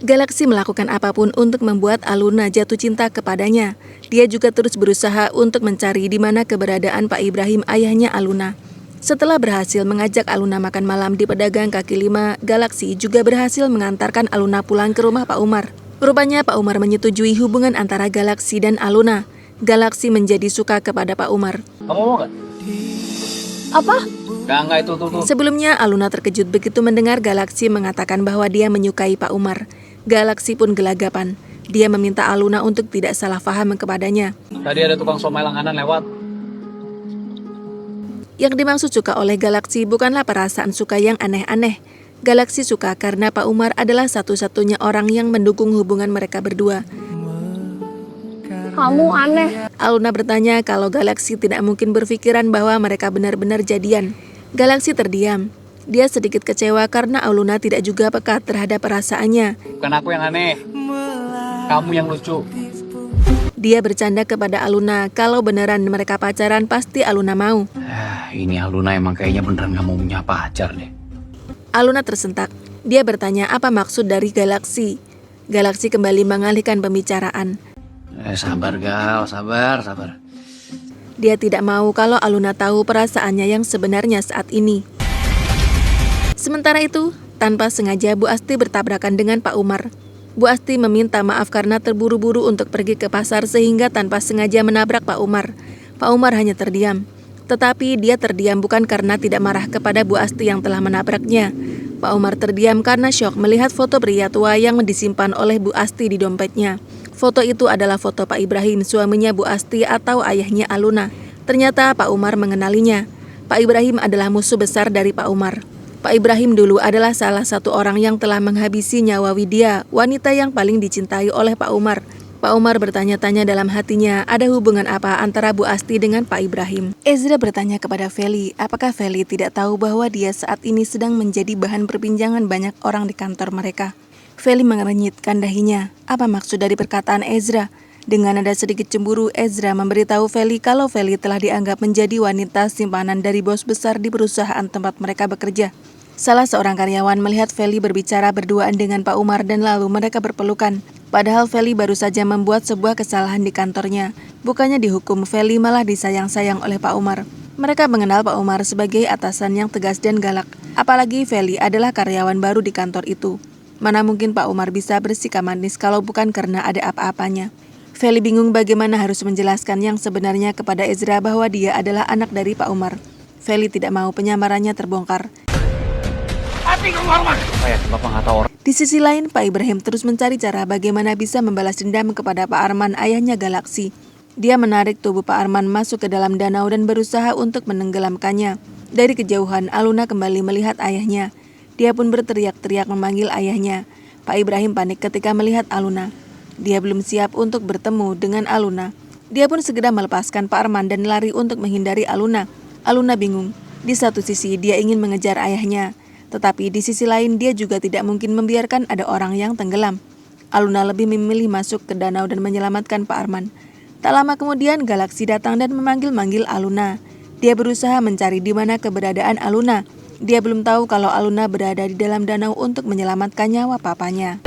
Galaksi melakukan apapun untuk membuat Aluna jatuh cinta kepadanya. Dia juga terus berusaha untuk mencari di mana keberadaan Pak Ibrahim, ayahnya Aluna. Setelah berhasil mengajak Aluna makan malam di pedagang kaki lima, Galaksi juga berhasil mengantarkan Aluna pulang ke rumah Pak Umar. Rupanya Pak Umar menyetujui hubungan antara Galaksi dan Aluna. Galaksi menjadi suka kepada Pak Umar. Kamu mau gak? Apa? Enggak itu tuh. Sebelumnya Aluna terkejut begitu mendengar Galaksi mengatakan bahwa dia menyukai Pak Umar. Galaksi pun gelagapan. Dia meminta Aluna untuk tidak salah paham kepadanya. Tadi ada tukang somai langganan lewat. Yang dimaksud suka oleh Galaksi bukanlah perasaan suka yang aneh-aneh. Galaksi suka karena Pak Umar adalah satu-satunya orang yang mendukung hubungan mereka berdua. Kamu aneh. Aluna bertanya kalau Galaksi tidak mungkin berpikiran bahwa mereka benar-benar jadian. Galaksi terdiam. Dia sedikit kecewa karena Aluna tidak juga peka terhadap perasaannya. Bukan aku yang aneh. Kamu yang lucu. Dia bercanda kepada Aluna kalau beneran mereka pacaran pasti Aluna mau. Ini Aluna emang kayaknya beneran gak mau punya pacar deh. Aluna tersentak. Dia bertanya apa maksud dari Galaksi. Galaksi kembali mengalihkan pembicaraan. Sabar Gal, sabar. Dia tidak mau kalau Aluna tahu perasaannya yang sebenarnya saat ini. Sementara itu, tanpa sengaja Bu Asti bertabrakan dengan Pak Umar. Bu Asti meminta maaf karena terburu-buru untuk pergi ke pasar sehingga tanpa sengaja menabrak Pak Umar. Pak Umar hanya terdiam. Tetapi dia terdiam bukan karena tidak marah kepada Bu Asti yang telah menabraknya. Pak Umar terdiam karena syok melihat foto pria tua yang disimpan oleh Bu Asti di dompetnya. Foto itu adalah foto Pak Ibrahim, suaminya Bu Asti atau ayahnya Aluna. Ternyata Pak Umar mengenalinya. Pak Ibrahim adalah musuh besar dari Pak Umar. Pak Ibrahim dulu adalah salah satu orang yang telah menghabisi nyawa Widya, wanita yang paling dicintai oleh Pak Umar. Pak Umar bertanya-tanya dalam hatinya, ada hubungan apa antara Bu Asti dengan Pak Ibrahim? Ezra bertanya kepada Feli, apakah Feli tidak tahu bahwa dia saat ini sedang menjadi bahan perbincangan banyak orang di kantor mereka? Feli mengerenyitkan dahinya. Apa maksud dari perkataan Ezra? Dengan nada sedikit cemburu, Ezra memberitahu Feli kalau Feli telah dianggap menjadi wanita simpanan dari bos besar di perusahaan tempat mereka bekerja. Salah seorang karyawan melihat Feli berbicara berduaan dengan Pak Umar dan lalu mereka berpelukan. Padahal Feli baru saja membuat sebuah kesalahan di kantornya. Bukannya dihukum, Feli malah disayang-sayang oleh Pak Umar. Mereka mengenal Pak Umar sebagai atasan yang tegas dan galak. Apalagi Feli adalah karyawan baru di kantor itu. Mana mungkin Pak Umar bisa bersikap manis kalau bukan karena ada apa-apanya. Feli bingung bagaimana harus menjelaskan yang sebenarnya kepada Ezra bahwa dia adalah anak dari Pak Umar. Feli tidak mau penyamarannya terbongkar. Di sisi lain, Pak Ibrahim terus mencari cara bagaimana bisa membalas dendam kepada Pak Arman, ayahnya Galaksi. Dia menarik tubuh Pak Arman masuk ke dalam danau dan berusaha untuk menenggelamkannya. Dari kejauhan, Aluna kembali melihat ayahnya. Dia pun berteriak-teriak memanggil ayahnya. Pak Ibrahim panik ketika melihat Aluna. Dia belum siap untuk bertemu dengan Aluna. Dia pun segera melepaskan Pak Arman dan lari untuk menghindari Aluna. Aluna bingung. Di satu sisi dia ingin mengejar ayahnya, tetapi di sisi lain dia juga tidak mungkin membiarkan ada orang yang tenggelam. Aluna lebih memilih masuk ke danau dan menyelamatkan Pak Arman. Tak lama kemudian Galaksi datang dan memanggil-manggil Aluna. Dia berusaha mencari di mana keberadaan Aluna. Dia belum tahu kalau Aluna berada di dalam danau untuk menyelamatkan nyawa papanya.